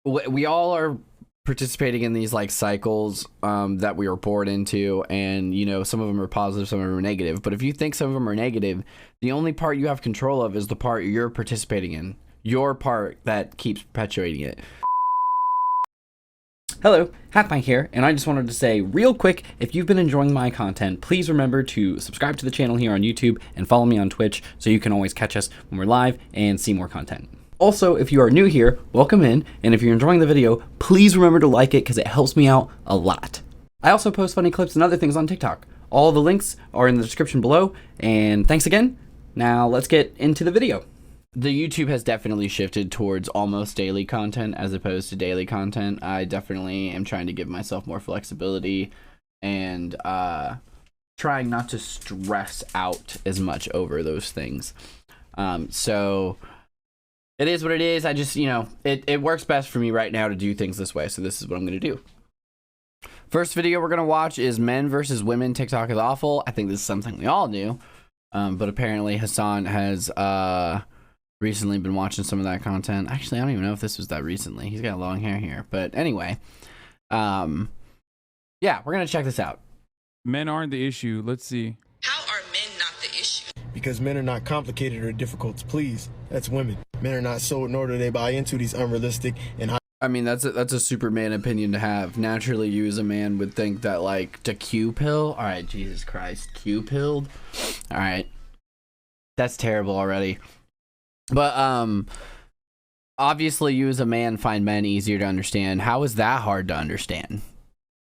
we all are participating in these like cycles that we were born into, and you know, some of them are positive, some of them are negative. But if you think some of them are negative, the only part you have control of is the part you're participating in, your part that keeps perpetuating it. Hello, HackMike here, and I just wanted to say real quick, if you've been enjoying my content, please remember to subscribe to the channel here on YouTube and follow me on Twitch so you can always catch us when we're live and see more content. Also, if you are new here, welcome in, and if you're enjoying the video, please remember to like it because it helps me out a lot. I also post funny clips and other things on TikTok. All the links are in the description below, and thanks again. Now let's get into the video. The YouTube has definitely shifted towards almost daily content as opposed to daily content. I definitely am trying to give myself more flexibility and trying not to stress out as much over those things. So it is what it is. I just, you know, it works best for me right now to do things this way. So this is what I'm going to do. First video we're going to watch is men versus women. TikTok is awful. I think this is something we all do. But apparently Hassan has recently been watching some of that content. Actually, I don't even know if this was that recently. He's got long hair here. But anyway, yeah, we're going to check this out. Men aren't the issue. Let's see. How are men not the issue? Because men are not complicated or difficult to please. That's women. Men are not sold, nor do they buy into these unrealistic and I mean, that's a Superman opinion to have. Naturally, you as a man would think that, like, to Q-pill? All right, Jesus Christ. Q-pilled? All right. That's terrible already. But, obviously, you as a man find men easier to understand. How is that hard to understand?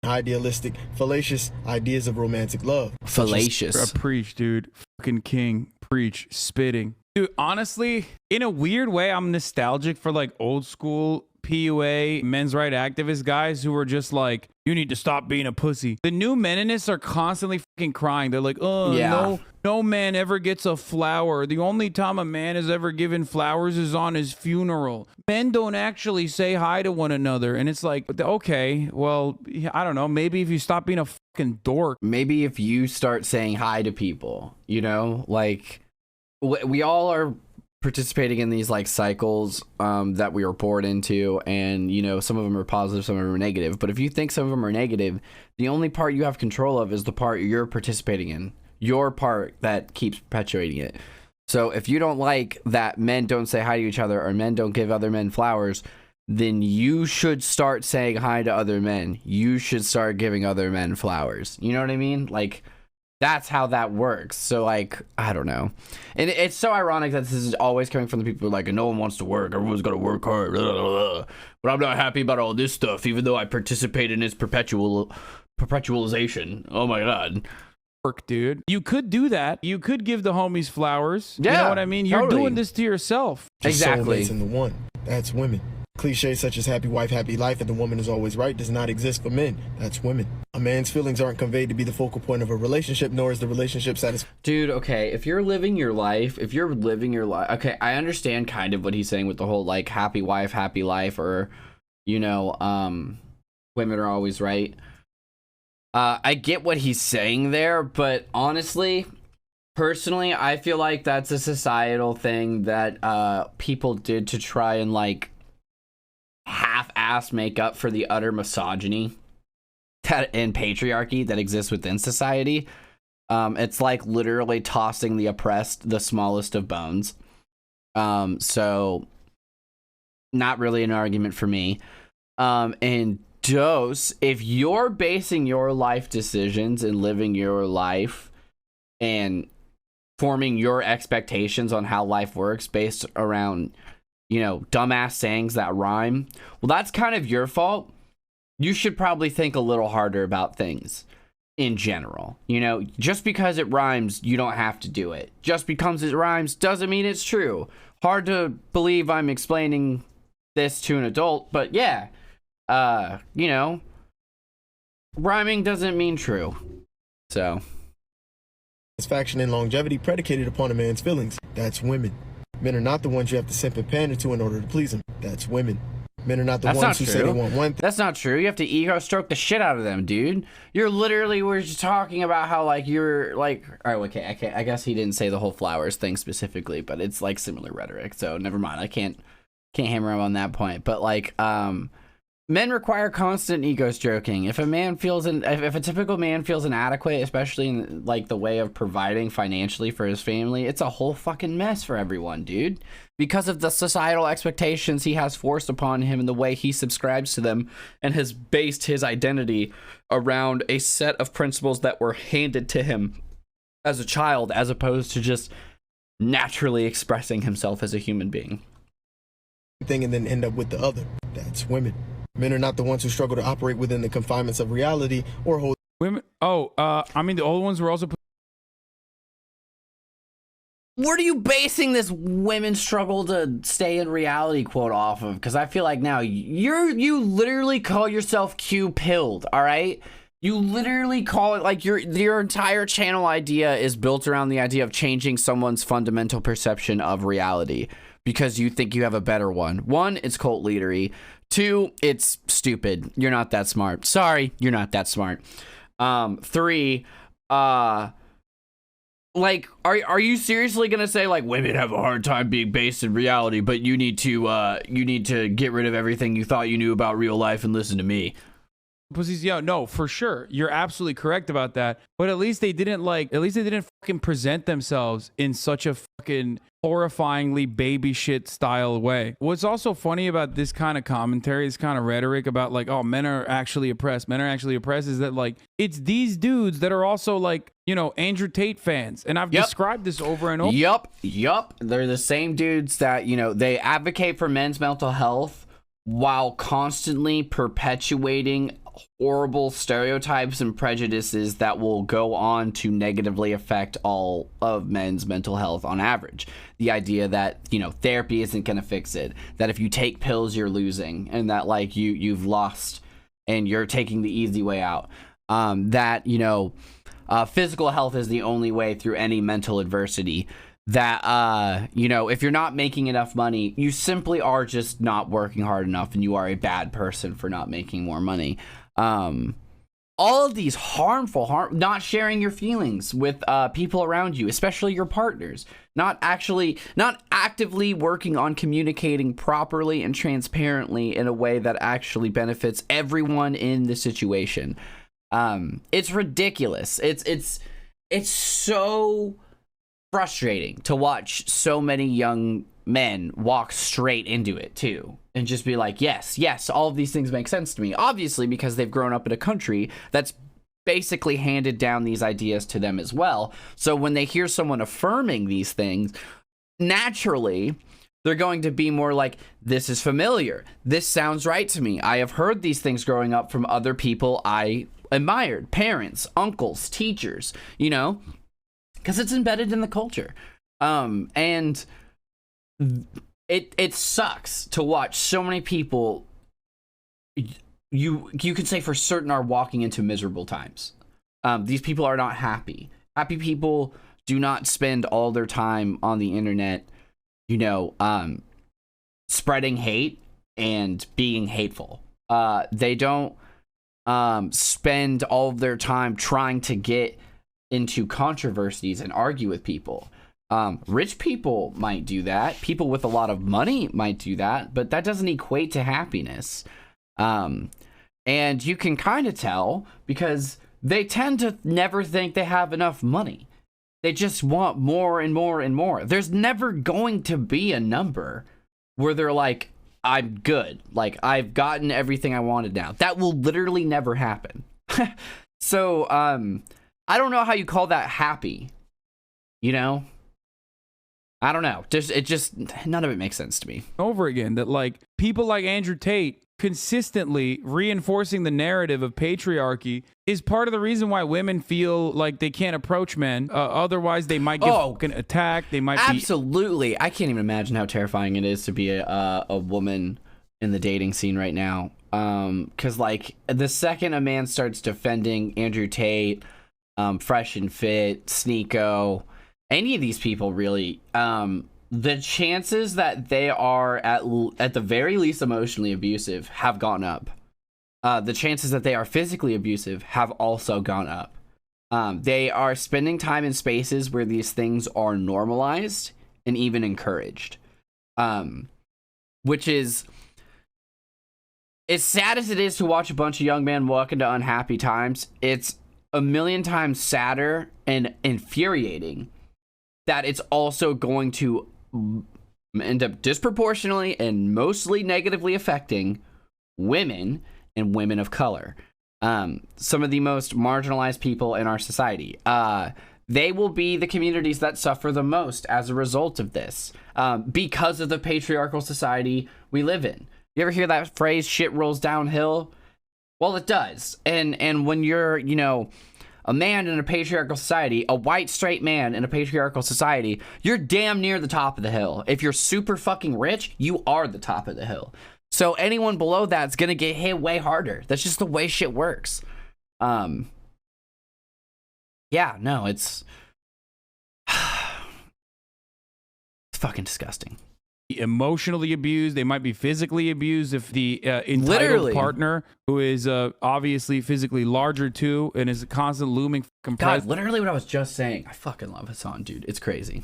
idealistic, fallacious ideas of romantic love. Fallacious. Preach, dude. Fucking king. Preach. Spitting. Dude, honestly, in a weird way, I'm nostalgic for like old school PUA men's right activist guys who were just like, you need to stop being a pussy. The new meninists are constantly fucking crying. They're like, oh, yeah. no man ever gets a flower. The only time a man is ever given flowers is on his funeral. Men don't actually say hi to one another. And it's like, okay, well, I don't know. Maybe if you stop being a fucking dork. Maybe if you start saying hi to people, you know, like we all are participating in these like cycles that we were born into, and you know, some of them are positive, some of them are negative. But if you think some of them are negative, the only part you have control of is the part you're participating in, your part that keeps perpetuating it. So if you don't like that men don't say hi to each other or men don't give other men flowers, then you should start saying hi to other men. You should start giving other men flowers. You know what I mean? Like, that's how that works. So, like, I don't know. And it's so ironic that this is always coming from the people who are like, no one wants to work. Everyone's got to work hard. Blah, blah, blah. But I'm not happy about all this stuff, even though I participate in its perpetualization. Oh, my God. Work, dude. You could do that. You could give the homies flowers. Yeah, you know what I mean? You're totally doing this to yourself. Exactly. Soulmates in the one. That's women. Cliches such as happy wife, happy life, and the woman is always right does not exist for men. That's women. A man's feelings aren't conveyed to be the focal point of a relationship, nor is the relationship satisfied. Dude, okay, if you're living your life, okay, I understand kind of what he's saying with the whole, like, happy wife, happy life, or, you know, women are always right. I get what he's saying there, but honestly, personally, I feel like that's a societal thing that people did to try and, like, half-ass make up for the utter misogyny and patriarchy that exists within society. It's like literally tossing the oppressed the smallest of bones. So not really an argument for me. And dose, if you're basing your life decisions and living your life and forming your expectations on how life works based around, you know, dumbass sayings that rhyme, well, that's kind of your fault. You should probably think a little harder about things in general. You know, just because it rhymes, you don't have to do it. Just because it rhymes doesn't mean it's true. Hard to believe I'm explaining this to an adult, but yeah, you know, rhyming doesn't mean true. So, Satisfaction and longevity predicated upon a man's feelings. That's women. Men are not the ones you have to simp and pander to in order to please them. That's women. Men are not the ones who say they want one thing. That's not true. You have to ego stroke the shit out of them, dude. We're just talking about how, like, you're, like, all right, okay, I guess he didn't say the whole flowers thing specifically, but it's, like, similar rhetoric, so never mind. I can't can't hammer him on that point, but like men require constant ego stroking. If a man feels if a typical man feels inadequate, especially in like the way of providing financially for his family, it's a whole fucking mess for everyone, dude. Because of the societal expectations he has forced upon him and the way he subscribes to them and has based his identity around a set of principles that were handed to him as a child, as opposed to just naturally expressing himself as a human being. Thing and then end up with the other. That's women. Men are not the ones who struggle to operate within the confinements of reality or hold. Women. Oh, I mean, the old ones were also. What are you basing this women struggle to stay in reality quote off of? Because I feel like now you literally call yourself Q-pilled, all right? You literally call it like your entire channel idea is built around the idea of changing someone's fundamental perception of reality because you think you have a better one. One, it's cult leadery. Two, it's stupid. You're not that smart. Sorry, you're not that smart. Three, like, are you seriously gonna say like women have a hard time being based in reality, but you need to get rid of everything you thought you knew about real life and listen to me? Pussies, yeah, no, for sure. You're absolutely correct about that. But at least they didn't fucking present themselves in such a fucking horrifyingly baby shit style way. What's also funny about this kind of commentary, this kind of rhetoric about like, oh, men are actually oppressed, is that like, it's these dudes that are also like, you know, Andrew Tate fans. And I've described this over and over. Yup. They're the same dudes that, you know, they advocate for men's mental health while constantly perpetuating horrible stereotypes and prejudices that will go on to negatively affect all of men's mental health on average. The idea that, you know, therapy isn't going to fix it, that if you take pills you're losing, and that like you've lost and you're taking the easy way out, that, you know, physical health is the only way through any mental adversity, that you know, if you're not making enough money, you simply are just not working hard enough and you are a bad person for not making more money. All of these not sharing your feelings with people around you, especially your partners, not actively working on communicating properly and transparently in a way that actually benefits everyone in the situation. It's ridiculous. It's so frustrating to watch so many young men walk straight into it too and just be like, yes, all of these things make sense to me, obviously because they've grown up in a country that's basically handed down these ideas to them as well. So when they hear someone affirming these things, naturally they're going to be more like, this is familiar, this sounds right to me, I have heard these things growing up from other people I admired, parents, uncles, teachers, you know, because it's embedded in the culture. And it sucks to watch so many people you could say for certain are walking into miserable times. These people are not happy. Happy people do not spend all their time on the internet, you know, spreading hate and being hateful. They don't spend all of their time trying to get into controversies and argue with people. Rich people might do that. People with a lot of money might do that, but that doesn't equate to happiness. And you can kind of tell because they tend to never think they have enough money. They just want more and more and more. There's never going to be a number where they're like, I'm good. Like, I've gotten everything I wanted now. That will literally never happen. So, I don't know how you call that happy, you know? I don't know. None of it makes sense to me. Over again, that like people like Andrew Tate consistently reinforcing the narrative of patriarchy is part of the reason why women feel like they can't approach men. Otherwise, they might get fucking attacked. They might absolutely. I can't even imagine how terrifying it is to be a woman in the dating scene right now. Because like the second a man starts defending Andrew Tate, Fresh and Fit, Sneeko, any of these people really, the chances that they are at the very least emotionally abusive have gone up. The chances that they are physically abusive have also gone up. They are spending time in spaces where these things are normalized and even encouraged. which is, as sad as it is to watch a bunch of young men walk into unhappy times, it's a million times sadder and infuriating that it's also going to end up disproportionately and mostly negatively affecting women and women of color. Some of the most marginalized people in our society. They will be the communities that suffer the most as a result of this, because of the patriarchal society we live in. You ever hear that phrase, shit rolls downhill? Well, it does. And when you're, you know, a man in a patriarchal society, a white straight man in a patriarchal society, you're damn near the top of the hill. If you're super fucking rich, you are the top of the hill. So anyone below that's gonna get hit way harder. That's just the way shit works. Yeah, no, it's fucking disgusting. Emotionally abused, they might be physically abused if the entitled Literally. partner, who is obviously physically larger too and is a constant looming God, literally what I was just saying. I fucking love Hassan, dude. It's crazy.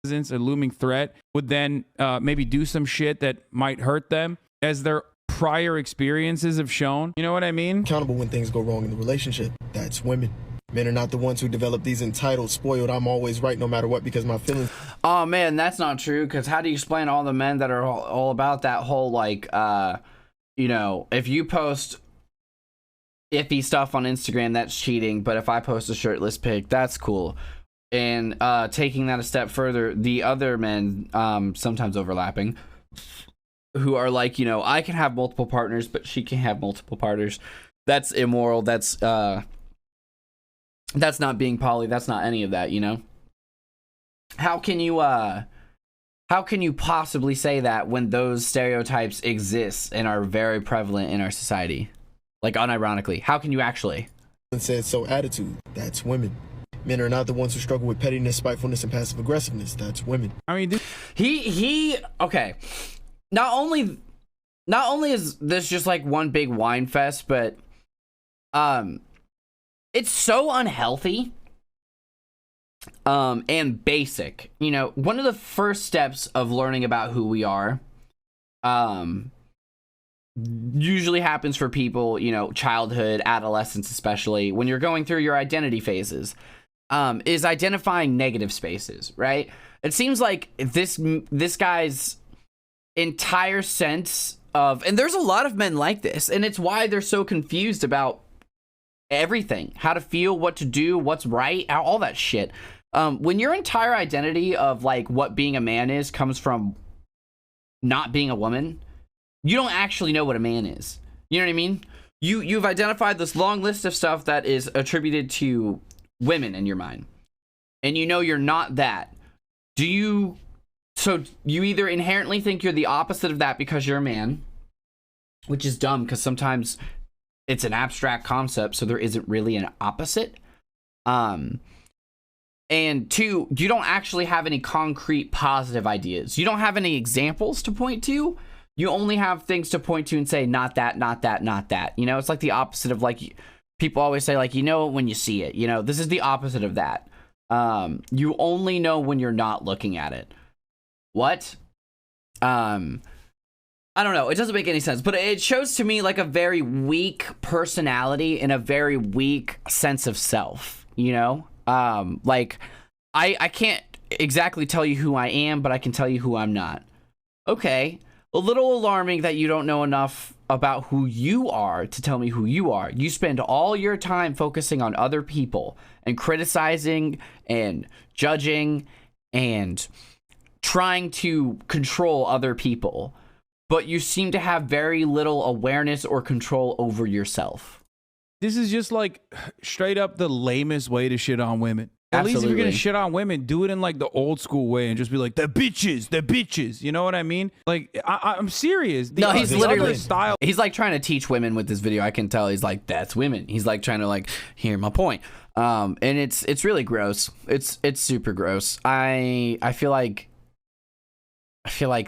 presence, a looming threat, would then maybe do some shit that might hurt them, as their prior experiences have shown. You know what I mean? Accountable when things go wrong in the relationship. That's women. Men are not the ones who develop these entitled, spoiled, I'm always right no matter what because my feelings. Oh man, that's not true. Because how do you explain all the men that are all about that whole, like, you know, if you post iffy stuff on Instagram, that's cheating. But if I post a shirtless pic, that's cool. And taking that a step further, the other men, sometimes overlapping, who are like, you know, I can have multiple partners, but she can have multiple partners. That's immoral. That's not being poly. That's not any of that, you know? How can you possibly say that when those stereotypes exist and are very prevalent in our society? Like, unironically, how can you actually? Said so attitude. That's women. Men are not the ones who struggle with pettiness, spitefulness, and passive aggressiveness. That's women. I mean, He okay. Not only is this just like one big wine fest, but it's so unhealthy and basic. You know, one of the first steps of learning about who we are usually happens for people, you know, childhood, adolescence, especially when you're going through your identity phases, is identifying negative spaces, right? It seems like this guy's entire sense of, and there's a lot of men like this, and it's why they're so confused about everything, how to feel, what to do, what's right, all that shit. When your entire identity of like what being a man is comes from not being a woman, you don't actually know what a man is. You know what I mean? You've identified this long list of stuff that is attributed to women in your mind, and you know you're not that. So you either inherently think you're the opposite of that because you're a man, which is dumb because sometimes it's an abstract concept, so there isn't really an opposite. And two, you don't actually have any concrete positive ideas. You don't have any examples to point to. You only have things to point to and say, not that, not that, not that. You know, it's like the opposite of, like, people always say, like, you know it when you see it. You know, this is the opposite of that. You only know when you're not looking at it. What? I don't know. It doesn't make any sense, but it shows to me like a very weak personality and a very weak sense of self, you know? Like, I can't exactly tell you who I am, but I can tell you who I'm not. Okay. A little alarming that you don't know enough about who you are to tell me who you are. You spend all your time focusing on other people and criticizing and judging and trying to control other people, but you seem to have very little awareness or control over yourself. this is just like straight up the lamest way to shit on women. At least if you're gonna shit on women, do it in like the old school way and just be like, they're bitches. You know what I mean? Like, I'm serious. No, he's literally style. He's like trying to teach women with this video. I can tell he's like, that's women. He's like trying to like hear my point. And it's really gross. It's super gross. I feel like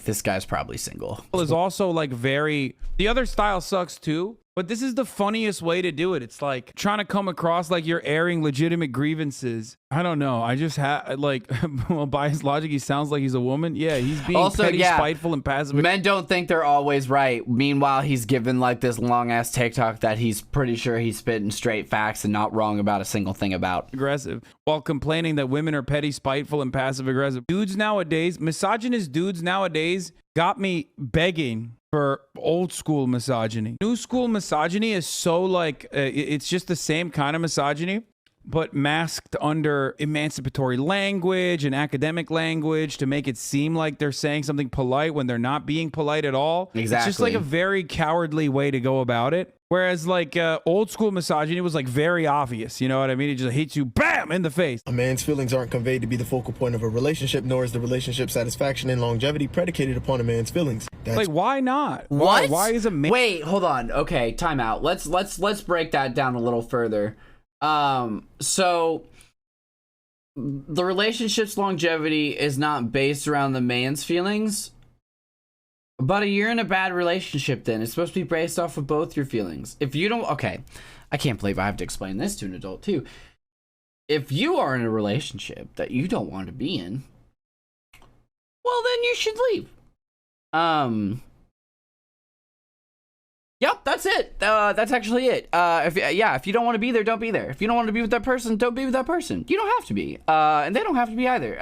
this guy's probably single. Is also like very. The other style sucks too. But this is the funniest way to do it. It's like trying to come across like you're airing legitimate grievances. I don't know. I just have like, well, by his logic, he sounds like he's a woman. Yeah, he's being Also, petty, yeah, spiteful, and passive. Men don't think they're always right. Meanwhile, he's given like this long ass TikTok that he's pretty sure he's spitting straight facts and not wrong about a single thing about. Aggressive, while complaining that women are petty, spiteful, and passive aggressive. Dudes nowadays, misogynist dudes nowadays got me begging for old school misogyny. New school misogyny is so like, it's just the same kind of misogyny, but masked under emancipatory language and academic language to make it seem like they're saying something polite when they're not being polite at all. Exactly. It's just like a very cowardly way to go about it. Whereas like old school misogyny was like very obvious. You know what I mean? It just hits you, bam, in the face. A man's feelings aren't conveyed to be the focal point of a relationship, nor is the relationship satisfaction and longevity predicated upon a man's feelings. That's Like, why not? What? Why is a man? Wait, hold on. Okay, time out. Let's break that down a little further. So the relationship's longevity is not based around the man's feelings. But you're in a bad relationship then. It's supposed to be based off of both your feelings. If you don't, okay, I can't believe I have to explain this to an adult too. If you are in a relationship that you don't want to be in, well then you should leave. Yep, that's it. That's actually it. If you don't want to be there, don't be there. If you don't want to be with that person, don't be with that person. You don't have to be. And they don't have to be either.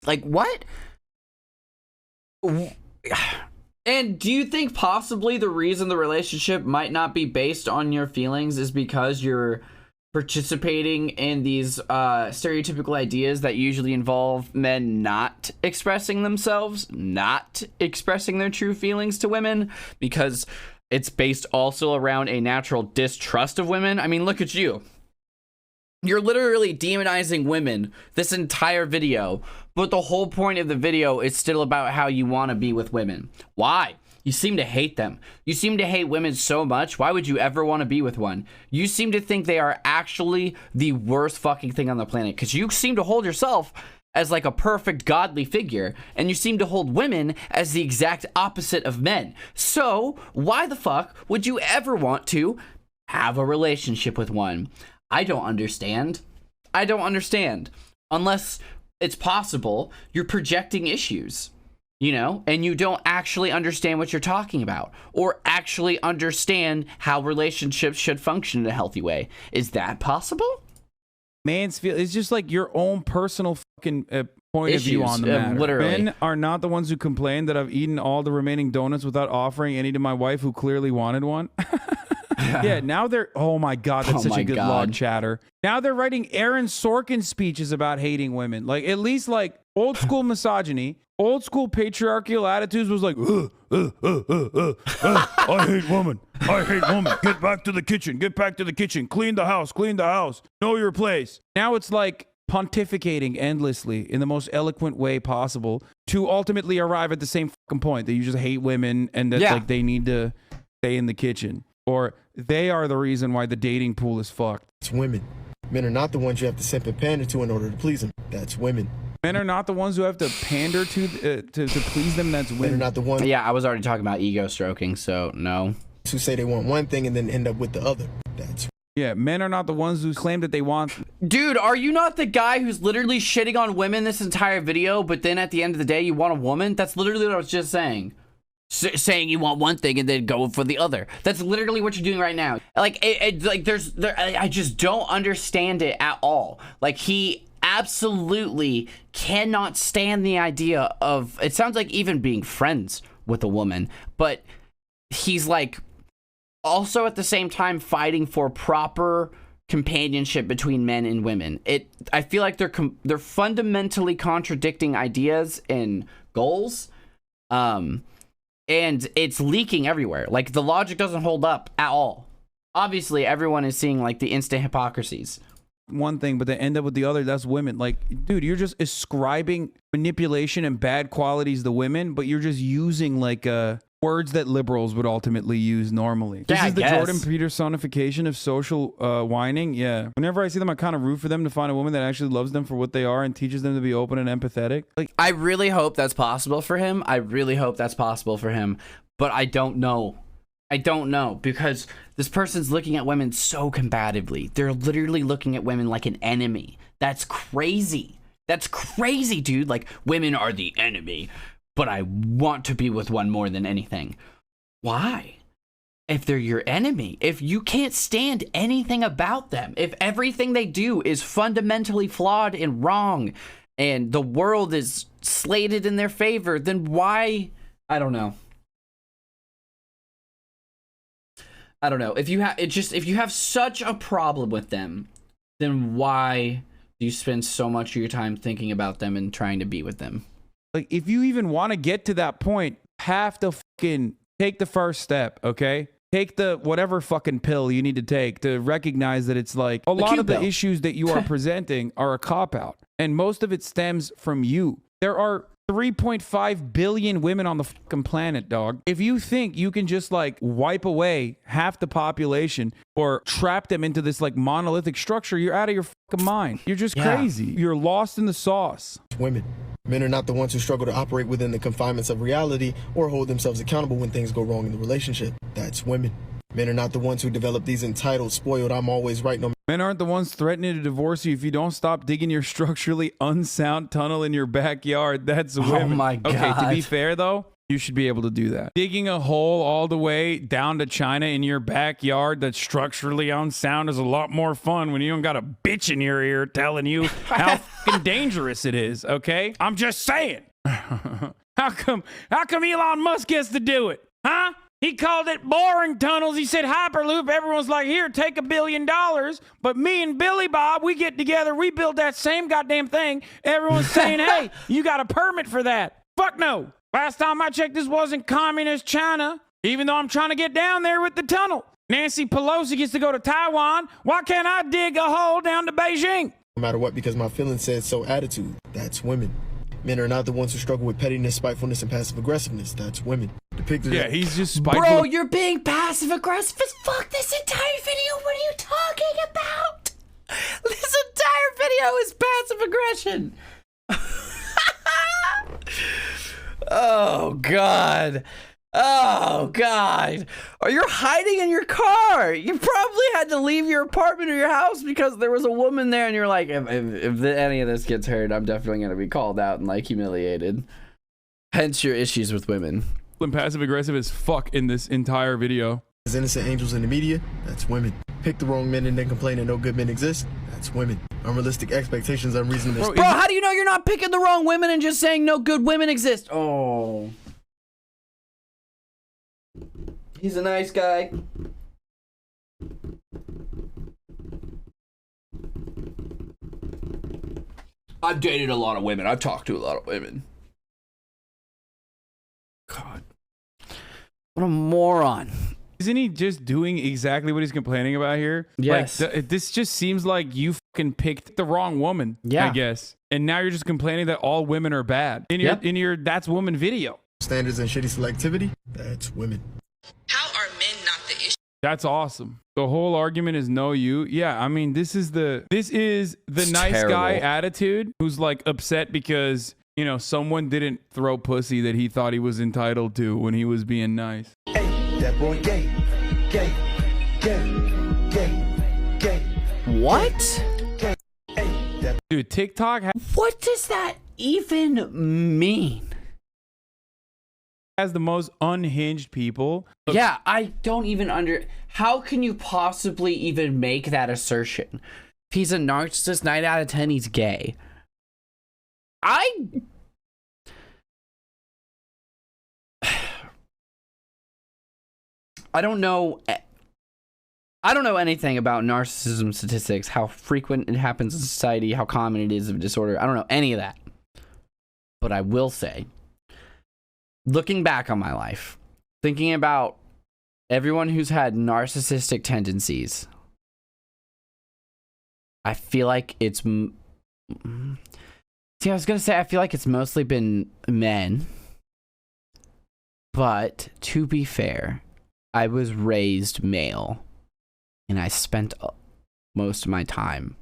Like what? And do you think possibly the reason the relationship might not be based on your feelings is because you're participating in these stereotypical ideas that usually involve men not expressing themselves, not expressing their true feelings to women, because it's based also around a natural distrust of women? I mean, look at you. You're literally demonizing women this entire video, but the whole point of the video is still about how you want to be with women. Why? You seem to hate them. You seem to hate women so much. Why would you ever want to be with one? You seem to think they are actually the worst fucking thing on the planet, because you seem to hold yourself as like a perfect godly figure, and you seem to hold women as the exact opposite of men. So why the fuck would you ever want to have a relationship with one? I don't understand. I don't understand. Unless it's possible you're projecting issues, you know, and you don't actually understand what you're talking about or actually understand how relationships should function in a healthy way. Is that possible? Man's feel it's just like your own personal fucking point of view on the matter. Literally. Men are not the ones who complain that I've eaten all the remaining donuts without offering any to my wife who clearly wanted one. Yeah, now they're, oh my God, that's such a good log chatter. Now they're writing Aaron Sorkin speeches about hating women. Like, at least like old school misogyny, old school patriarchal attitudes was like, I hate women. I hate women. Get back to the kitchen. Get back to the kitchen. Clean the house. Clean the house. Know your place. Now it's like pontificating endlessly in the most eloquent way possible to ultimately arrive at the same fucking point that you just hate women and that like they need to stay in the kitchen. Or they are the reason why the dating pool is fucked. It's women. Men are not the ones you have to simp and pander to in order to please them. That's women. Men are not the ones who have to pander to please them. That's women. Men are not the ones. Yeah, I was already talking about ego stroking, so no. Who say they want one thing and then end up with the other. That's Yeah, men are not the ones who claim that they want. Dude, are you not the guy who's literally shitting on women this entire video, but then at the end of the day you want a woman? That's literally what I was just saying. Saying you want one thing and then go for the other. That's literally what you're doing right now. Like, I just don't understand it at all. Like, he absolutely cannot stand the idea of, it sounds like even being friends with a woman, but he's like also at the same time fighting for proper companionship between men and women. I feel like they're fundamentally contradicting ideas and goals. And it's leaking everywhere. Like, the logic doesn't hold up at all. Obviously, everyone is seeing, like, the instant hypocrisies. One thing, but they end up with the other. That's women. Like, dude, you're just ascribing manipulation and bad qualities to women, but you're just using, like, words that liberals would ultimately use normally. This is the Jordan Petersonification of social whining. Yeah. Whenever I see them, I kind of root for them to find a woman that actually loves them for what they are and teaches them to be open and empathetic. Like, I really hope that's possible for him. I really hope that's possible for him. But I don't know. I don't know, because this person's looking at women so combatively. They're literally looking at women like an enemy. That's crazy. That's crazy, dude. Like, women are the enemy, but I want to be with one more than anything. Why? If they're your enemy, if you can't stand anything about them, if everything they do is fundamentally flawed and wrong, and the world is slated in their favor, then why? I don't know. I don't know. If you have such a problem with them, then why do you spend so much of your time thinking about them and trying to be with them? Like, if you even want to get to that point, have to fucking take the first step, okay? Take the whatever fucking pill you need to take to recognize that it's like a lot of the issues that you are presenting are a cop-out. And most of it stems from you. There are 3.5 billion women on the fucking planet, dog. If you think you can just like wipe away half the population or trap them into this like monolithic structure, you're out of your fucking mind. You're just crazy. You're lost in the sauce. Women. Men are not the ones who struggle to operate within the confinements of reality or hold themselves accountable when things go wrong in the relationship. That's women. Men are not the ones who develop these entitled, spoiled, I'm always right. No. Men aren't the ones threatening to divorce you if you don't stop digging your structurally unsound tunnel in your backyard. That's women. Oh my God. Okay, to be fair though, you should be able to do that. Digging a hole all the way down to China in your backyard that's structurally unsound is a lot more fun when you don't got a bitch in your ear telling you how fucking dangerous it is, okay? I'm just saying. How come Elon Musk gets to do it? Huh? He called it boring tunnels. He said Hyperloop. Everyone's like, here, take $1 billion. But me and Billy Bob, we get together. We build that same goddamn thing. Everyone's saying, hey, you got a permit for that. Fuck no. Last time I checked, this wasn't communist China, even though I'm trying to get down there with the tunnel. Nancy Pelosi gets to go to Taiwan. Why can't I dig a hole down to Beijing? No matter what, because my feelings said so attitude. That's women. Men are not the ones who struggle with pettiness, spitefulness, and passive aggressiveness. That's women. Depicted. Yeah, he's just spiteful. Bro, you're being passive aggressive as fuck this entire video. What are you talking about? This entire video is passive aggression. Oh, God. Oh, God. Or you're hiding in your car. You probably had to leave your apartment or your house because there was a woman there and you're like, if any of this gets heard, I'm definitely going to be called out and like humiliated. Hence your issues with women. And passive aggressive as fuck in this entire video. As innocent angels in the media, that's women. Pick the wrong men and then complain that no good men exist, that's women. Unrealistic expectations, unreasonable. Bro, how do you know you're not picking the wrong women and just saying no good women exist? Oh. He's a nice guy. I've dated a lot of women. I've talked to a lot of women. God. What a moron. Isn't he just doing exactly what he's complaining about here? Yes. Like, this just seems like you fucking picked the wrong woman, yeah. I guess. And now you're just complaining that all women are bad. In your That's Woman video. Standards and shitty selectivity, that's women. How are men not the issue? That's awesome. The whole argument is no you. Yeah, I mean, this is the nice terrible guy attitude who's like upset because, you know, someone didn't throw pussy that he thought he was entitled to when he was being nice. Hey, that boy gay, gay, gay, gay, gay. What? Dude, TikTok What does that even mean? has the most unhinged people. Yeah, I don't even how can you possibly even make that assertion? If he's a narcissist, 9 out of 10, he's gay. I don't know. I don't know anything about narcissism statistics, how frequent it happens in society, how common it is of disorder. I don't know any of that. But I will say, looking back on my life, thinking about everyone who's had narcissistic tendencies, I feel like it's... See, I was going to say I feel like it's mostly been men. But to be fair, I was raised male. And I spent most of my time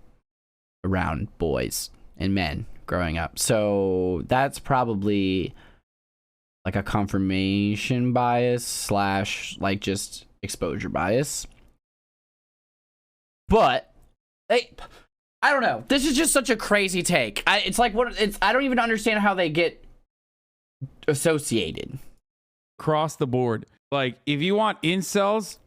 around boys and men growing up. So that's probably like a confirmation bias slash like just exposure bias. But I don't know. This is just such a crazy take. It's like I don't even understand how they get associated. Across the board. Like, if you want incels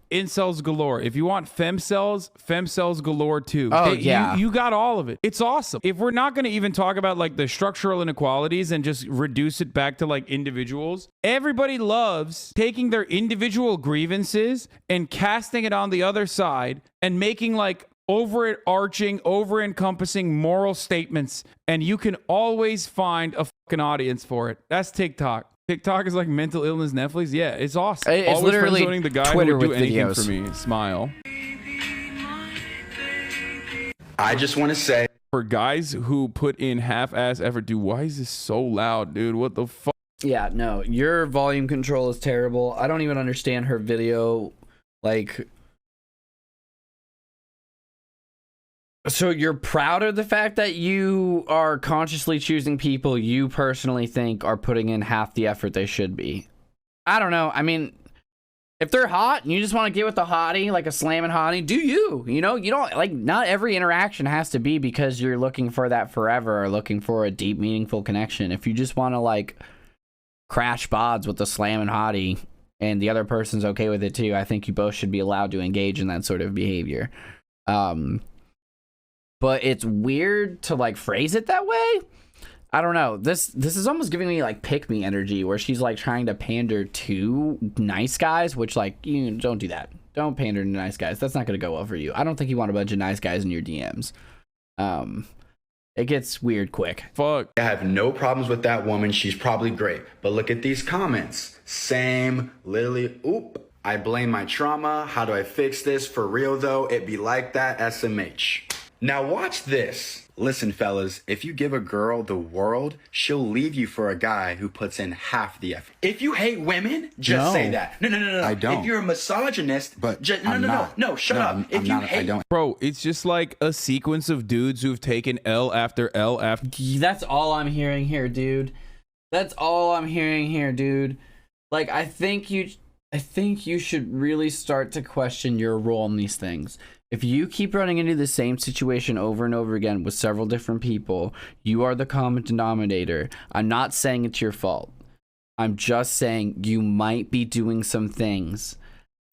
galore. If you want femcells galore too. Oh, yeah. You got all of it. It's awesome. If we're not going to even talk about like the structural inequalities and just reduce it back to like individuals, everybody loves taking their individual grievances and casting it on the other side and making like overarching, over-encompassing moral statements, and you can always find a fucking audience for it. That's TikTok. TikTok is like mental illness Netflix. Yeah, it's awesome. It's always literally friend-zoning the guy Twitter who would do with anything videos. for me. Smile. I just want to say, For guys who put in half-ass effort, dude, why is this so loud, dude? What the fuck? Yeah, no, your volume control is terrible. I don't even understand her video. Like, so you're proud of the fact that you are consciously choosing people you personally think are putting in half the effort they should be. I don't know. I mean, if they're hot and you just want to get with the hottie, like a slamming hottie, do you? You know, you don't, like, not every interaction has to be because you're looking for that forever or looking for a deep, meaningful connection. If you just want to, like, crash bods with the slamming hottie and the other person's okay with it too, I think you both should be allowed to engage in that sort of behavior. But it's weird to like phrase it that way. I don't know. This is almost giving me like pick me energy where she's like trying to pander to nice guys, which like, you don't do that. Don't pander to nice guys. That's not going to go well for you. I don't think you want a bunch of nice guys in your DMs. It gets weird quick. Fuck. I have no problems with that woman. She's probably great. But look at these comments. Same, literally, oop. I blame my trauma. How do I fix this? For real though, it be like that, SMH. Now watch this. Listen, fellas, if you give a girl the world, she'll leave you for a guy who puts in half the effort. If you hate women, just say that. No. I don't. If you're a misogynist, But just, I'm not. no, shut up. I'm If you not. hate I don't. Bro, it's just like a sequence of dudes who've taken L after L after. That's all I'm hearing here, dude. That's all I'm hearing here, dude. Like, I think you should really start to question your role in these things. If you keep running into the same situation over and over again with several different people, you are the common denominator. I'm not saying it's your fault. I'm just saying you might be doing some things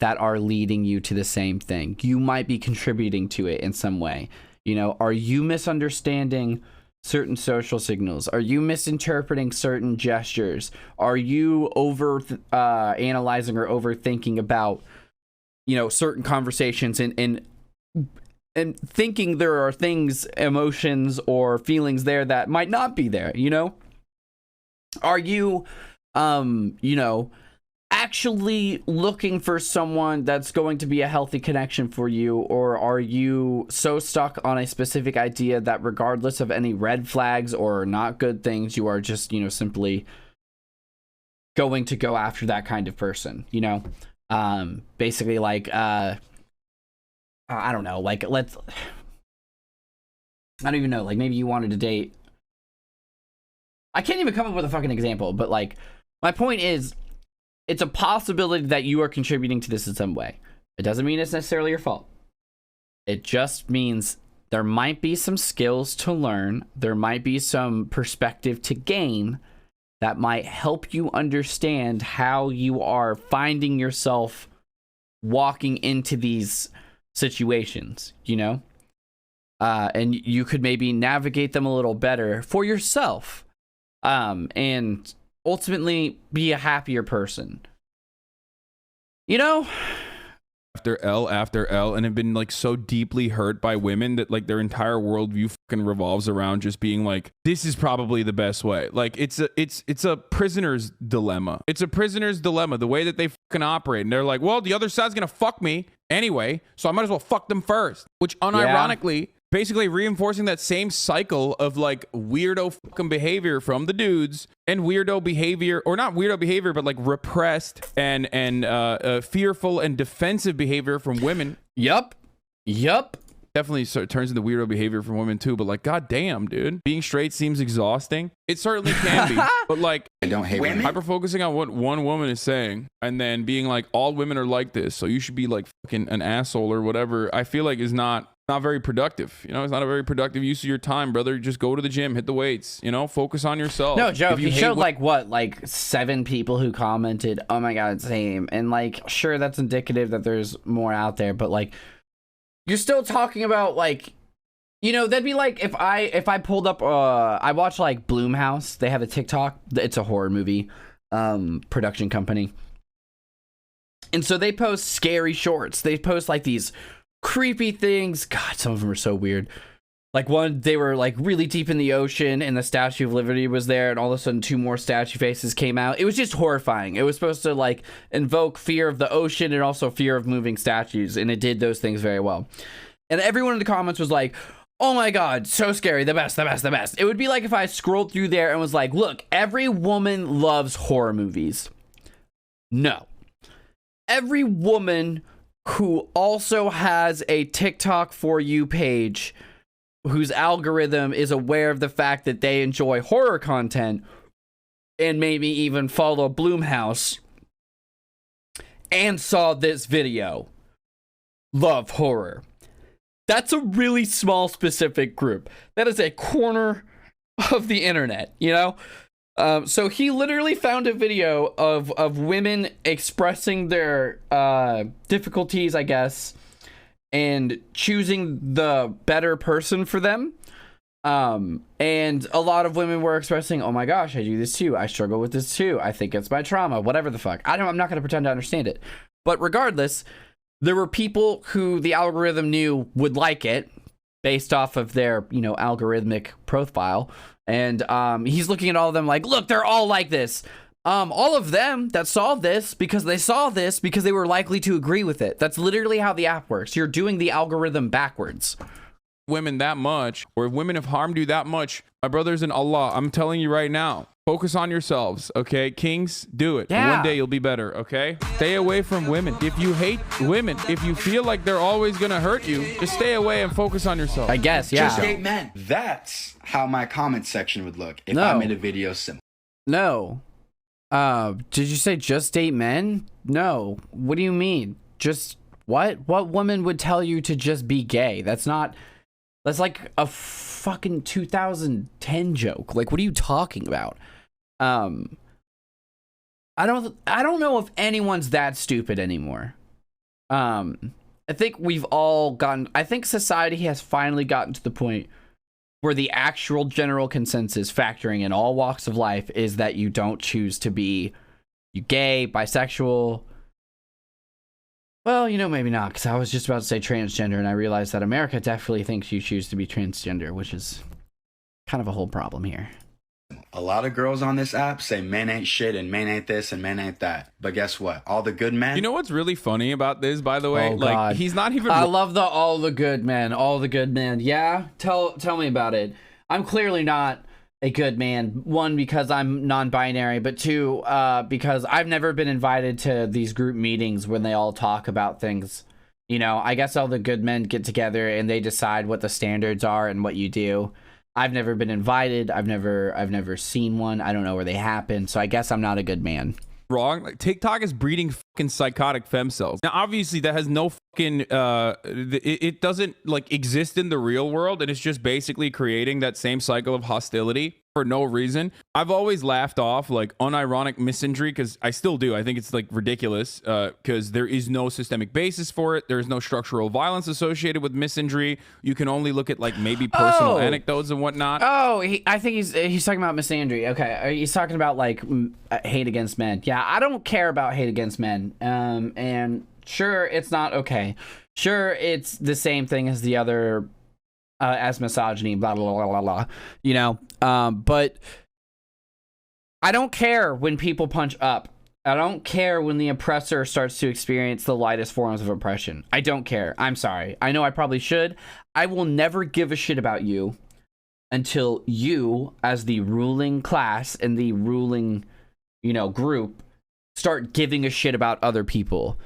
that are leading you to the same thing. You might be contributing to it in some way. You know, are you misunderstanding certain social signals? Are you misinterpreting certain gestures? Are you analyzing or overthinking about, you know, certain conversations and thinking there are things, emotions or feelings there that might not be there, you know? Are you, you know, actually looking for someone that's going to be a healthy connection for you? Or are you so stuck on a specific idea that regardless of any red flags or not good things, you are just, you know, simply going to go after that kind of person, you know? Basically like, I don't know, like, I don't even know, like, maybe you wanted to date, I can't even come up with a fucking example, but, like, my point is, it's a possibility that you are contributing to this in some way. It doesn't mean it's necessarily your fault. It just means there might be some skills to learn, there might be some perspective to gain that might help you understand how you are finding yourself walking into these situations, you know, and you could maybe navigate them a little better for yourself, and ultimately be a happier person, you know. After L and have been like so deeply hurt by women that like their entire worldview fucking revolves around just being like, this is probably the best way. Like it's a prisoner's dilemma. It's a prisoner's dilemma, the way that they fucking operate. And they're like, well, the other side's gonna fuck me anyway, so I might as well fuck them first. Which unironically, basically reinforcing that same cycle of like weirdo fucking behavior from the dudes and weirdo behavior, or not weirdo behavior, but like repressed and fearful and defensive behavior from women. Yup. definitely turns into weirdo behavior from women too. But like, goddamn, dude, being straight seems exhausting. It certainly can be, but like, I don't hate women. Hyper focusing on what one woman is saying and then being like, all women are like this, so you should be like fucking an asshole or whatever, I feel like is not very productive. You know, it's not a very productive use of your time, brother. Just go to the gym, hit the weights, you know, focus on yourself. No joke. He showed like 7 people who commented, oh my god, same. And like, sure, that's indicative that there's more out there, but like, you're still talking about like, you know, that'd be like if I pulled up I watch like Bloomhouse. They have a TikTok. It's a horror movie production company. And so they post scary shorts. They post like these creepy things. God, some of them are so weird. Like one, they were like really deep in the ocean and the Statue of Liberty was there, and all of a sudden 2 more statue faces came out. It was just horrifying. It was supposed to like invoke fear of the ocean and also fear of moving statues, and it did those things very well. And everyone in the comments was like, oh my god, so scary, the best, the best, the best. It would be like if I scrolled through there and was like, look, every woman loves horror movies. No. Every woman who also has a TikTok For You page whose algorithm is aware of the fact that they enjoy horror content and maybe even follow Bloomhouse and saw this video love horror. That's a really small specific group. That is a corner of the internet, you know? So he literally found a video of women expressing their difficulties, I guess, and choosing the better person for them. And a lot of women were expressing, oh my gosh, I do this too. I struggle with this too. I think it's my trauma, whatever the fuck. I'm not going to pretend to understand it. But regardless, there were people who the algorithm knew would like it based off of their, you know, algorithmic profile. And he's looking at all of them like, look, they're all like this. All of them that saw this because they were likely to agree with it. That's literally how the app works. You're doing the algorithm backwards. Women that much, or if women have harmed you that much, my brothers in Allah, I'm telling you right now, focus on yourselves, okay? Kings, do it. Yeah. One day you'll be better, okay? Stay away from women. If you hate women, if you feel like they're always gonna hurt you, just stay away and focus on yourself. I guess, yeah. Just date men. That's how my comment section would look if No. I made a video similar. No. Did you say just date men? No. What do you mean? Just what? What woman would tell you to just be gay? That's like a fucking 2010 joke. Like, what are you talking about? I don't know if anyone's that stupid anymore. I think I think society has finally gotten to the point where the actual general consensus, factoring in all walks of life, is that you don't choose to be gay, bisexual. Well, you know, maybe not, because I was just about to say transgender, and I realized that America definitely thinks you choose to be transgender, which is kind of a whole problem here. A lot of girls on this app say men ain't shit and men ain't this and men ain't that. But guess what? All the good men. You know what's really funny about this, by the way? Oh, like, God. he's not even... I love all the good men. Yeah, tell me about it. I'm clearly not a good man. 1, because I'm non-binary, but 2, because I've never been invited to these group meetings when they all talk about things. You know, I guess all the good men get together and they decide what the standards are and what you do. I've never been invited. I've never seen one. I don't know where they happen. So I guess I'm not a good man. wrong. Like, TikTok is breeding fucking psychotic fem cells. Now, obviously, that has no fucking it doesn't like exist in the real world, and it's just basically creating that same cycle of hostility for no reason. I've always laughed off like unironic misandry, because I still do. I think it's like ridiculous because there is no systemic basis for it. There is no structural violence associated with misandry. You can only look at like maybe personal anecdotes and whatnot. Oh, I think he's talking about misandry. Okay, he's talking about like hate against men. Yeah, I don't care about hate against men. And sure, it's not okay. Sure, it's the same thing as the other as misogyny, blah blah blah blah blah. You know, but I don't care when people punch up. I don't care when the oppressor starts to experience the lightest forms of oppression. I don't care. I'm sorry. I know I probably should. I will never give a shit about you until you, as the ruling class and the ruling, you know, group, start giving a shit about other people.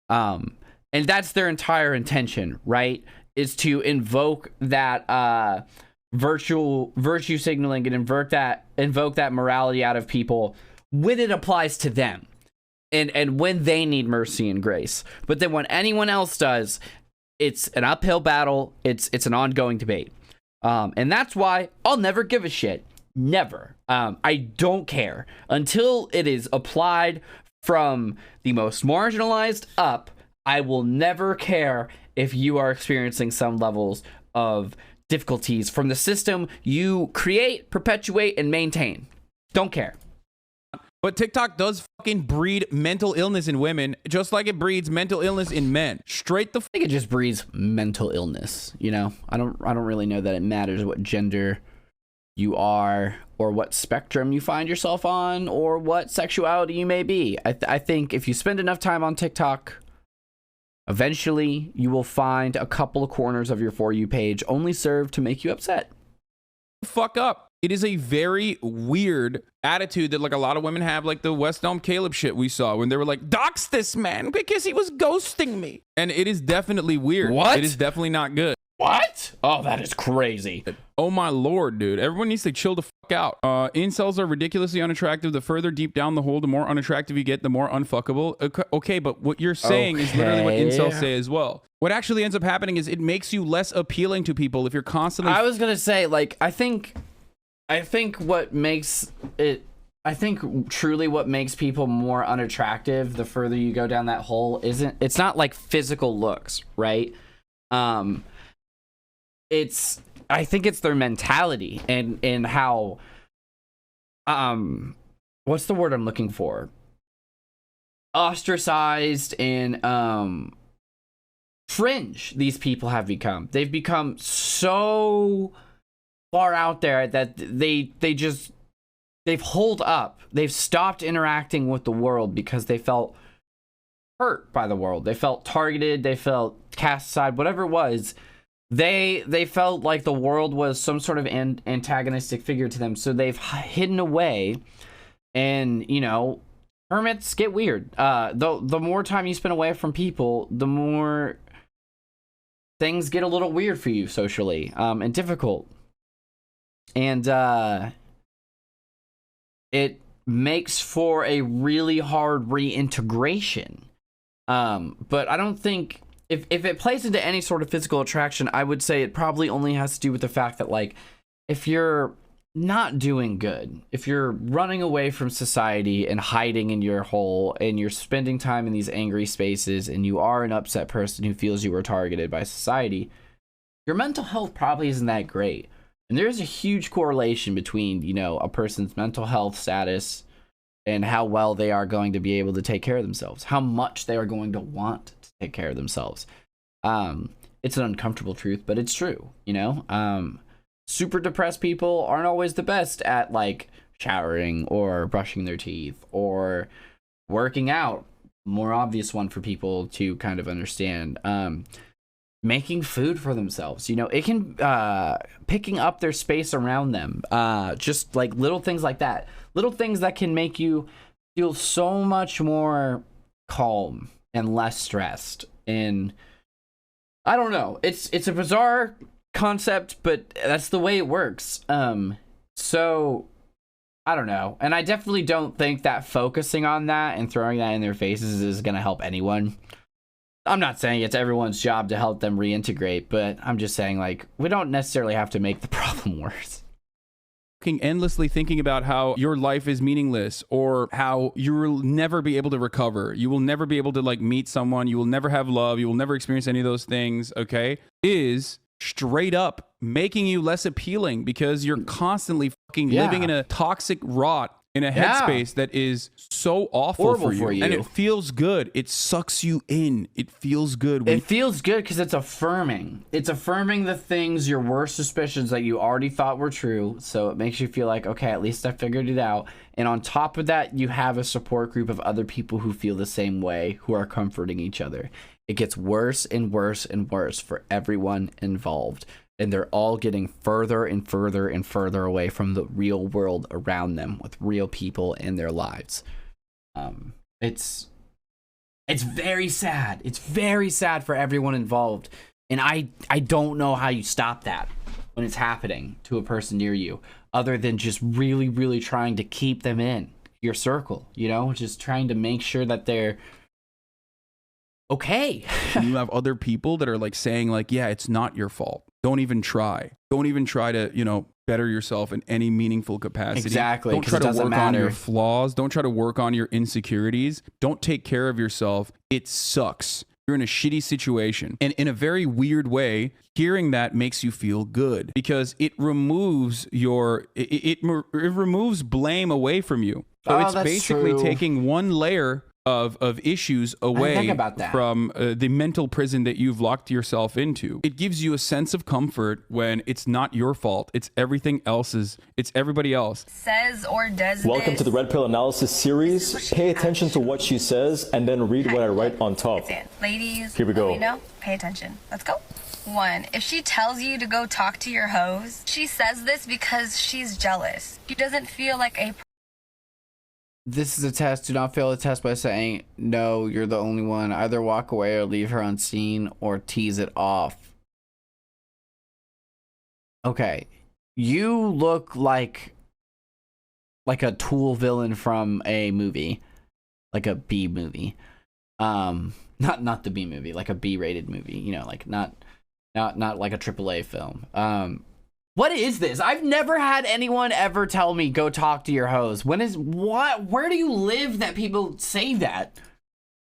And that's their entire intention, right? is to invoke that virtue signaling and invoke that morality out of people when it applies to them and when they need mercy and grace. But then when anyone else does, it's an uphill battle. It's an ongoing debate. And that's why I'll never give a shit. Never. I don't care until it is applied from the most marginalized up. I will never care if you are experiencing some levels of difficulties from the system you create, perpetuate, and maintain. Don't care. But TikTok does fucking breed mental illness in women, just like it breeds mental illness in men. Straight the I think it just breeds mental illness, you know? I don't really know that it matters what gender you are or what spectrum you find yourself on or what sexuality you may be. I think if you spend enough time on TikTok, eventually you will find a couple of corners of your For You page only serve to make you upset. fuck up. It is a very weird attitude that like a lot of women have, like the West Elm Caleb shit we saw when they were like, dox this man because he was ghosting me. And it is definitely weird. What? It is definitely not good. What? Oh, that is crazy. Oh my lord, dude. Everyone needs to chill the fuck out. Incels are ridiculously unattractive. The further deep down the hole, the more unattractive you get, the more unfuckable. Okay, but what you're saying is literally what incels say as well. What actually ends up happening is it makes you less appealing to people if you're constantly... I was gonna say, like, I think what makes it... I think truly what makes people more unattractive the further you go down that hole it's not like physical looks, right? I think it's their mentality and how what's the word I'm looking for? Ostracized and fringe these people have become. They've become so far out there that they've holed up. They've stopped interacting with the world because they felt hurt by the world. They felt targeted, they felt cast aside, whatever it was. They felt like the world was some sort of antagonistic figure to them, so they've hidden away. And you know, hermits get weird. The more time you spend away from people, the more things get a little weird for you socially, and difficult. And it makes for a really hard reintegration. But I don't think if it plays into any sort of physical attraction, I would say it probably only has to do with the fact that, like, if you're not doing good, if you're running away from society and hiding in your hole and you're spending time in these angry spaces and you are an upset person who feels you were targeted by society, your mental health probably isn't that great. And there's a huge correlation between, you know, a person's mental health status and how well they are going to be able to take care of themselves, how much they are going to want to take care of themselves. It's an uncomfortable truth, but it's true, you know? Super depressed people aren't always the best at, like, showering or brushing their teeth or working out. More obvious one for people to kind of understand. Making food for themselves, you know, it can picking up their space around them, just like little things like that, little things that can make you feel so much more calm and less stressed. And I don't know, it's a bizarre concept, but that's the way it works. So I don't know, and I definitely don't think that focusing on that and throwing that in their faces is gonna help anyone. I'm not saying it's everyone's job to help them reintegrate, but I'm just saying, like, we don't necessarily have to make the problem worse. Endlessly thinking about how your life is meaningless or how you will never be able to recover. You will never be able to, like, meet someone. You will never have love. You will never experience any of those things, okay? Is straight up making you less appealing because you're constantly fucking living in a toxic rot in a headspace that is so awful horrible for you. And it feels good. It sucks you in. It feels good. It feels good because it's affirming. It's affirming the things, your worst suspicions that you already thought were true. So it makes you feel like, okay, at least I figured it out. And on top of that, you have a support group of other people who feel the same way, who are comforting each other. It gets worse and worse and worse for everyone involved. And they're all getting further and further and further away from the real world around them with real people in their lives. It's very sad. It's very sad for everyone involved. And I don't know how you stop that when it's happening to a person near you, other than just really, really trying to keep them in your circle, you know, just trying to make sure that they're okay. You have other people that are like saying like, yeah, it's not your fault. Don't even try. Don't even try to, you know, better yourself in any meaningful capacity. Exactly. Don't try to work on your flaws. Don't try to work on your insecurities. Don't take care of yourself. It sucks. You're in a shitty situation. And in a very weird way, hearing that makes you feel good because it removes it removes blame away from you. So it's basically taking one layer of issues away from the mental prison that you've locked yourself into. It gives you a sense of comfort when it's not your fault. It's everything else's. It's everybody else. Says or does Welcome this. to the Red Pill Analysis series. Pay attention to what she says and then read what I write on top. Ladies, here we go. Pay attention. Let's go. 1. If she tells you to go talk to your hoes, she says this because she's jealous. She doesn't feel like a This is a test. Do not fail the test by saying, no, you're the only one. Either walk away or leave her unseen or tease it off. Okay. You look like a Tool villain from a movie. Like a B movie. Not the B movie, like a B-rated movie. You know, like not like a AAA film. What is this? I've never had anyone ever tell me go talk to your hoes. Where do you live that people say that?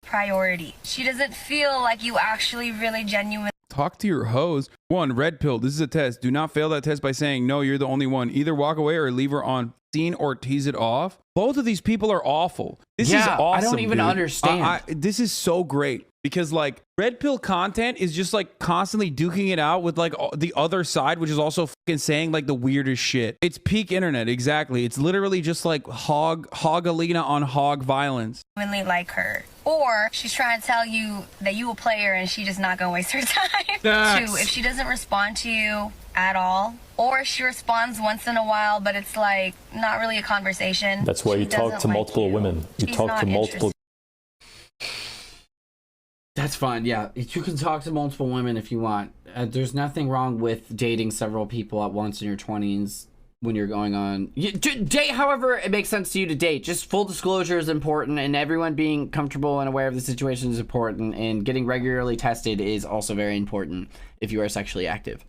priority. She doesn't feel like you actually really genuinely talk to your hoes. 1, red pill. This is a test. Do not fail that test by saying, no, you're the only one. Either walk away or leave her on scene or tease it off. Both of these people are awful. This is awesome. I don't even understand. This is so great because like red pill content is just like constantly duking it out with like the other side, which is also fucking saying like the weirdest shit. It's peak internet. Exactly. It's literally just like hog-alina on hog violence. like her. Or she's trying to tell you that you a player and she just not gonna waste her time. 2, if she doesn't respond to you at all, or she responds once in a while, but it's like not really a conversation. That's why you talk to multiple women. You talk to multiple. That's fine. Yeah, you can talk to multiple women if you want. There's nothing wrong with dating several people at once in your 20s when you're going on. Date however it makes sense to you to date. Just full disclosure is important, and everyone being comfortable and aware of the situation is important, and getting regularly tested is also very important if you are sexually active.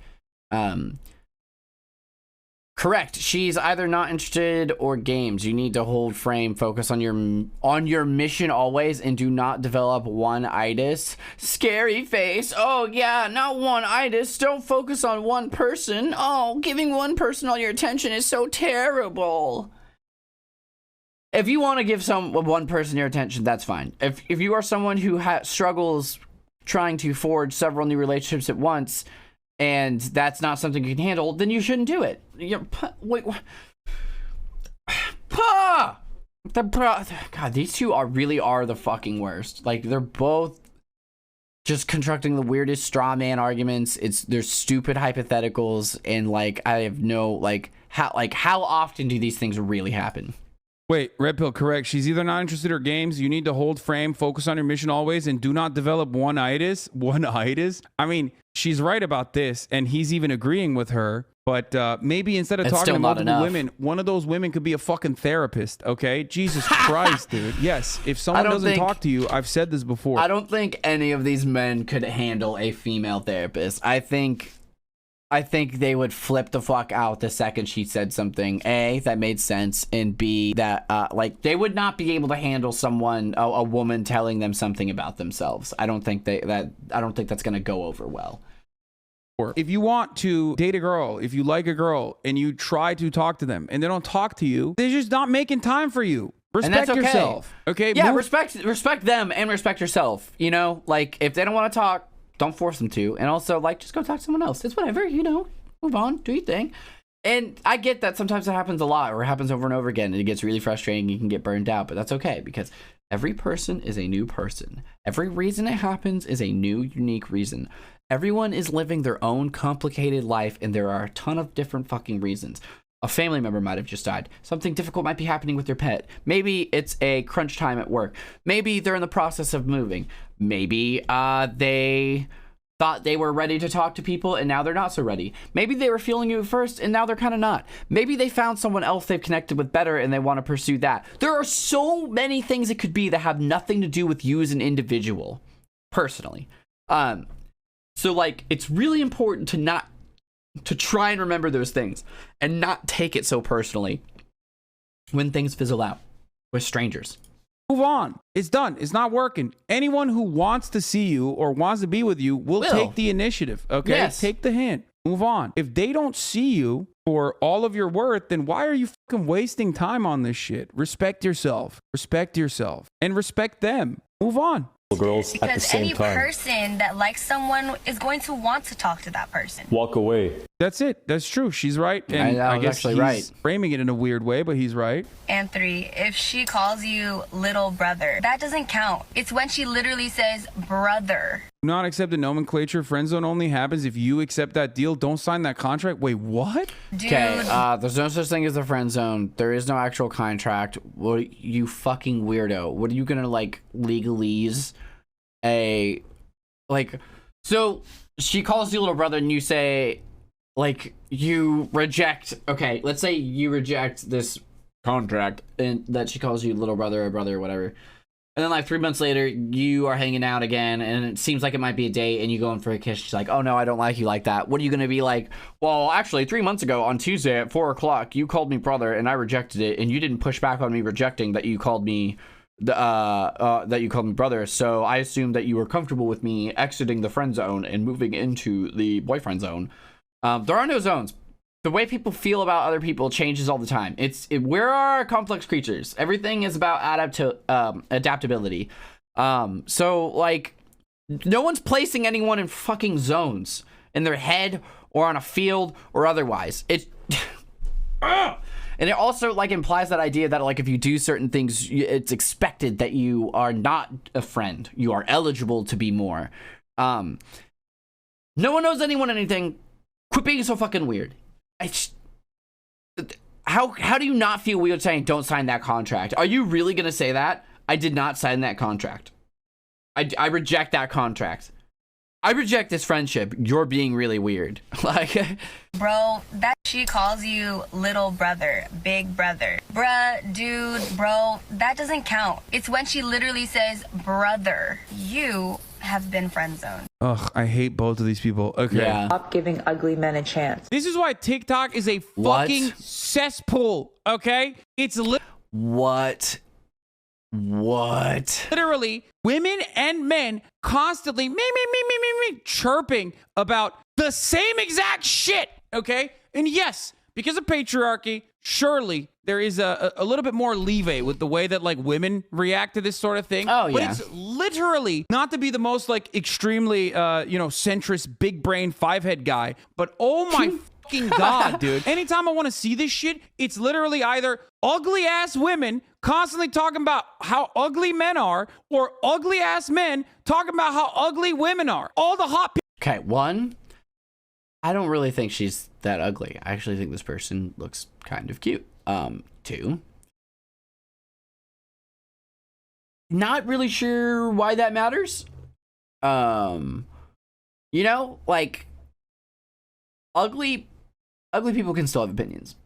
Correct. She's either not interested or games. You need to hold frame, focus on your mission always, and do not develop one-itis. Scary face. Oh yeah, not one-itis. Don't focus on one person. Oh, giving one person all your attention is so terrible. If you want to give one person your attention, that's fine. If you are someone who struggles trying to forge several new relationships at once, and that's not something you can handle, then you shouldn't do it. Wait, God, these two really are the fucking worst. Like, they're both just constructing the weirdest straw man arguments. They're stupid hypotheticals, and like I have no how often do these things really happen? Wait, red pill, correct. She's either not interested or games. You need to hold frame, focus on your mission always, and do not develop one-itis. One-itis? I mean, she's right about this, and he's even agreeing with her. But maybe instead of talking to multiple women, one of those women could be a fucking therapist, okay? Jesus Christ, dude. Yes, if someone doesn't talk to you, I've said this before. I don't think any of these men could handle a female therapist. I think they would flip the fuck out the second she said something, A, that made sense, and B, that like they would not be able to handle a woman telling them something about themselves. I don't think that's gonna go over well. If you want to date a girl, if you like a girl, and you try to talk to them, and they don't talk to you, they're just not making time for you. Respect yourself. Okay? Yeah, respect them and respect yourself. You know, like if they don't want to talk, don't force them to. And also, like, just go talk to someone else. It's whatever, you know. Move on, do your thing. And I get that sometimes it happens a lot, or it happens over and over again, and it gets really frustrating. You can get burned out, but that's okay because every person is a new person. Every reason it happens is a new, unique reason. Everyone is living their own complicated life, and there are a ton of different fucking reasons. A family member might have just died. Something difficult might be happening with their pet. Maybe it's a crunch time at work. Maybe they're in the process of moving. Maybe they thought they were ready to talk to people and now they're not so ready. Maybe they were feeling you at first and now they're kind of not. Maybe they found someone else they've connected with better and they want to pursue that. There are so many things it could be that have nothing to do with you as an individual, personally. So like, it's really important to try and remember those things and not take it so personally when things fizzle out with strangers. Move on. It's done. It's not working. Anyone who wants to see you or wants to be with you will take the initiative. Okay? Yes. Take the hint. Move on. If they don't see you for all of your worth, then why are you fucking wasting time on this shit? Respect yourself. Respect yourself. And respect them. Move on. Girls at the Because same any time. person that likes someone is going to want to talk to that person. Walk away. That's it. That's true. She's right. And I guess actually he's right. framing it in a weird way, but he's right. And 3, if she calls you little brother, that doesn't count. It's when she literally says brother. Do not accept the nomenclature. Friend zone only happens if you accept that deal. Don't sign that contract. Wait, what? Dude, Okay, there's no such thing as a friend zone. There is no actual contract. What, you fucking weirdo. What are you gonna, like, legalese a, like, so she calls you little brother and you say, like, you reject, okay, let's say you reject this contract and that she calls you little brother or brother or whatever. And then like 3 months later, you are hanging out again and it seems like it might be a date and you go in for a kiss. She's like, oh no, I don't like you like that. What are you going to be like? Well, actually 3 months ago on Tuesday at 4 o'clock, you called me brother and I rejected it. And you didn't push back on me rejecting that you called me brother, so I assumed that you were comfortable with me exiting the friend zone and moving into the boyfriend zone. There are no zones. The way people feel about other people changes all the time. We are complex creatures. Everything is about adaptability. So like, no one's placing anyone in fucking zones in their head or on a field or otherwise. It's and it also like implies that idea that like if you do certain things, it's expected that you are not a friend. You are eligible to be more. No one knows anyone anything. Quit being so fucking weird. How do you not feel weird saying don't sign that contract? Are you really gonna say that? I did not sign that contract. I reject that contract. I reject this friendship. You're being really weird. Like, bro, that she calls you little brother, big brother. Bruh, dude, bro, that doesn't count. It's when she literally says brother. You have been friend zoned. Ugh, I hate both of these people. Okay. yeah. Stop giving ugly men a chance. This is why TikTok is a What? fucking cesspool, okay? It's What? literally women and men constantly me, chirping about the same exact shit, okay? And yes, because of patriarchy, surely there is a little bit more leeway with the way that like women react to this sort of thing. Oh, But yeah. it's literally not to be the most like extremely centrist big brain 5-head guy, but oh my fucking god, dude. Anytime I want to see this shit, it's literally either ugly ass women constantly talking about how ugly men are or ugly ass men talking about how ugly women are. All the hot Okay, one, I don't really think she's that ugly. I actually think this person looks kind of cute. 2, not really sure why that matters. You know, like, ugly people can still have opinions.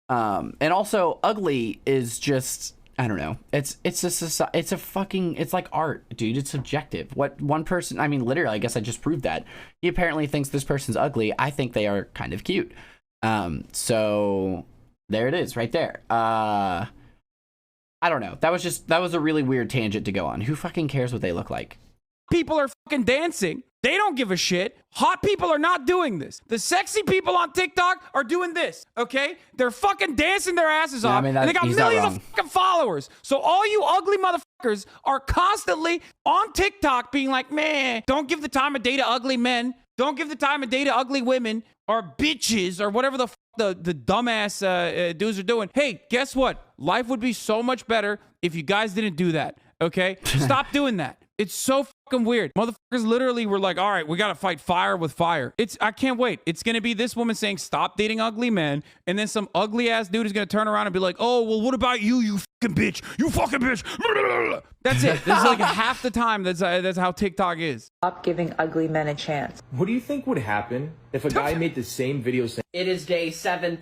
And also ugly is just, I don't know. It's like art, dude. It's subjective. What one person, I mean, literally, I guess I just proved that. He apparently thinks this person's ugly. I think they are kind of cute. So there it is right there. I don't know. That was a really weird tangent to go on. Who fucking cares what they look like? people are fucking dancing. They don't give a shit. Hot people are not doing this. The sexy people on TikTok are doing this, okay? They're fucking dancing their asses off. I mean, and they got he's not millions wrong. of fucking followers. So all you ugly motherfuckers are constantly on TikTok being like, man, don't give the time of day to ugly men. Don't give the time of day to ugly women or bitches or whatever the dumbass dudes are doing. Hey, guess what? Life would be so much better if you guys didn't do that. Okay? Stop doing that. It's so fucking weird. Motherfuckers literally were like, all right, we got to fight fire with fire. I can't wait. It's going to be this woman saying, stop dating ugly men. And then some ugly ass dude is going to turn around and be like, oh, well, what about you, you fucking bitch? You fucking bitch. That's it. This is like half the time. That's how TikTok is. Stop giving ugly men a chance. What do you think would happen if a guy made the same video saying, it is day 7.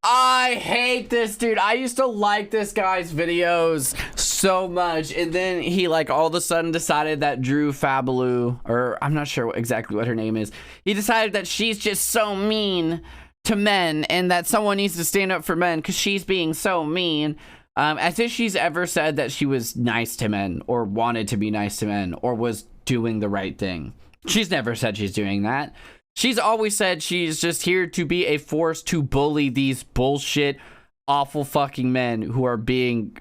I hate this dude. I used to like this guy's videos so much, and then he like all of a sudden decided that Drew Fabaloo, or I'm not sure exactly what her name is, he decided that she's just so mean to men and that someone needs to stand up for men because she's being so mean. As if she's ever said that she was nice to men or wanted to be nice to men or was doing the right thing. She's never said she's doing that. She's always said she's just here to be a force to bully these bullshit, awful fucking men who are being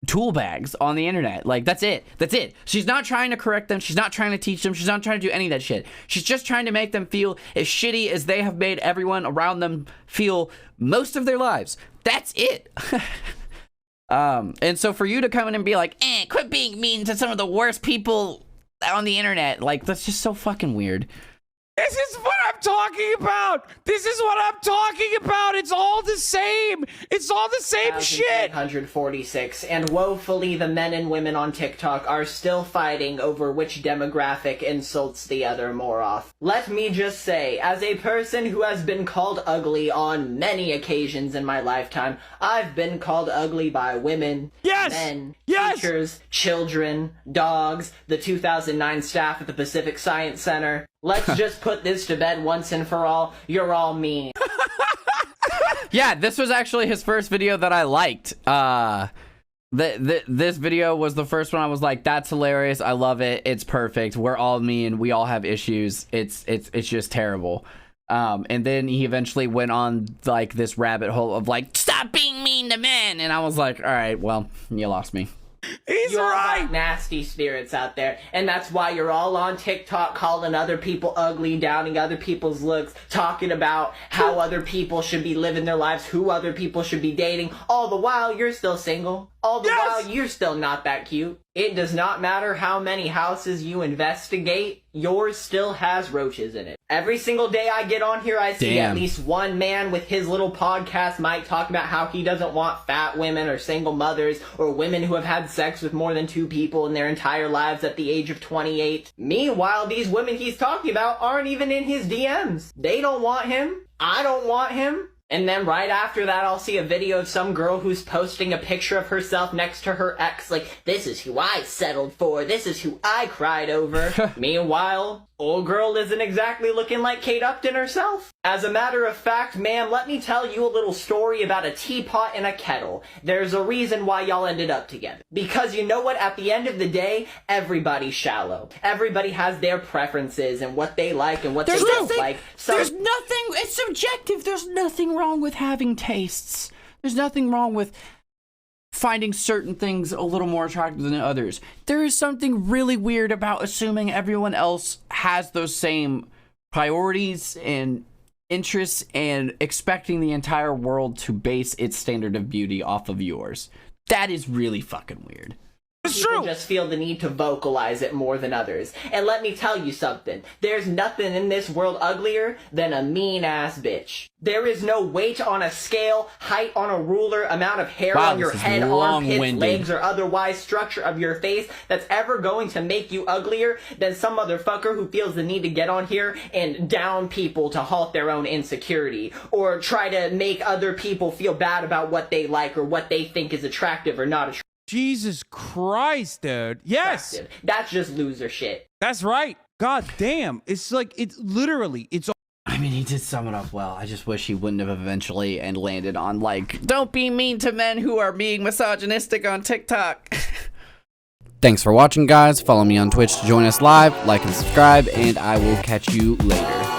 tool bags on the internet. Like, that's it. That's it. She's not trying to correct them. She's not trying to teach them. She's not trying to do any of that shit. She's just trying to make them feel as shitty as they have made everyone around them feel most of their lives. That's it. And so for you to come in and be like, quit being mean to some of the worst people on the internet, like, that's just so fucking weird. This is what I'm talking about. This is what I'm talking about. It's all the same. It's all the same shit. 146, and woefully the men and women on TikTok are still fighting over which demographic insults the other more often. Let me just say, as a person who has been called ugly on many occasions in my lifetime, I've been called ugly by women, men, teachers, children, dogs, the 2009 staff at the Pacific Science Center. Let's just put this to bed once and for all. You're all mean. Yeah, this was actually his first video that I liked. This video was the first one I was like, that's hilarious. I love it. It's perfect. We're all mean. We all have issues. It's just terrible. And then he eventually went on like this rabbit hole of like, stop being mean to men. And I was like, all right, well, you lost me. He's right. Got nasty spirits out there, and that's why you're all on TikTok calling other people ugly, downing other people's looks, talking about how other people should be living their lives, who other people should be dating. All the while you're still single. All the while you're still not that cute. It does not matter how many houses you investigate, yours still has roaches in it. Every single day I get on here, I see at least one man with his little podcast mic talking about how he doesn't want fat women or single mothers or women who have had sex with more than 2 people in their entire lives at the age of 28. Meanwhile, these women he's talking about aren't even in his DMs. They don't want him. I don't want him. And then right after that, I'll see a video of some girl who's posting a picture of herself next to her ex, like, this is who I settled for, this is who I cried over. Meanwhile, old girl isn't exactly looking like Kate Upton herself. As a matter of fact, ma'am, let me tell you a little story about a teapot and a kettle. There's a reason why y'all ended up together. Because you know what? At the end of the day, everybody's shallow. Everybody has their preferences and what they like and what they don't like. So there's nothing, it's subjective. There's nothing wrong with having tastes. There's nothing wrong with finding certain things a little more attractive than others. There is something really weird about assuming everyone else has those same priorities and interests and expecting the entire world to base its standard of beauty off of yours. That is really fucking weird. It's true. People just feel the need to vocalize it more than others. And let me tell you something. There's nothing in this world uglier than a mean-ass bitch. There is no weight on a scale, height on a ruler, amount of hair on your head, armpits, legs, or otherwise structure of your face that's ever going to make you uglier than some motherfucker who feels the need to get on here and down people to halt their own insecurity, or try to make other people feel bad about what they like or what they think is attractive or not attractive. Jesus Christ, dude. Yes. That's just loser shit. That's right. God damn. It's like, it's literally, it's. I mean, he did sum it up well. I just wish he wouldn't have eventually and landed on, like, don't be mean to men who are being misogynistic on TikTok. Thanks for watching, guys. Follow me on Twitch to join us live, like and subscribe, and I will catch you later.